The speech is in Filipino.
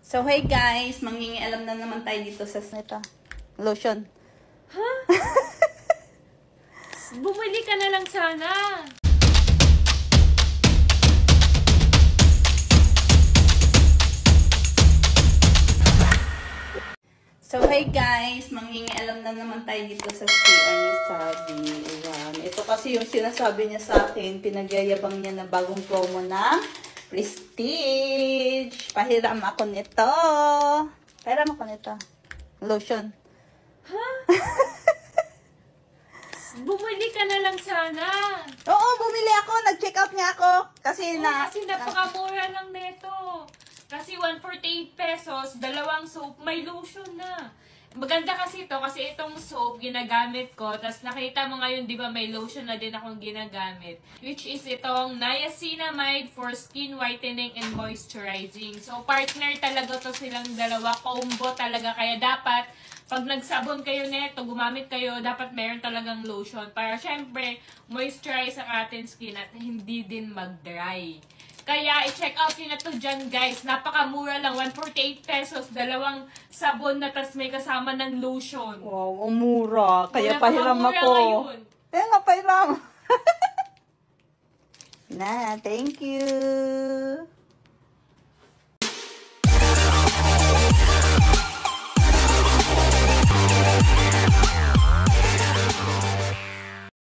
So, hey guys, mangingialam na naman tayo dito sa ito. Lotion. Ha? Bumili ka na lang sana. So, hey guys, mangingialam na naman tayo dito sa CR ni Sabi. Ayan. Ito kasi yung sinasabi niya sa akin, pinagyayabang niya na bagong promo na Prestige. Pahiram ako nito. Pahiram ako nito. Lotion. Ha? Bumili ka na lang sana. Oo, bumili ako. Nag-check out nga ako. Kasi Kasi napakamura lang nito. Kasi 148 pesos, dalawang soap, may lotion na. Maganda kasi ito, kasi itong soap ginagamit ko. Tapos nakita mo ngayon, di ba may lotion na din akong ginagamit. Which is itong niacinamide for skin whitening and moisturizing. So partner talaga to silang dalawa. Combo talaga. Kaya dapat, pag nagsabon kayo neto, gumamit kayo, dapat meron talagang lotion. Para syempre, moisturize ang ating skin at hindi din mag-dry. Kaya, i-check out nyo na to dyan, guys. Napakamura lang. 148 pesos. Dalawang sabon na tas may kasama ng lotion. wow, mura. Kaya Mura, pahiram mura ako. ngayon. Kaya nga pahiram. Na, thank you.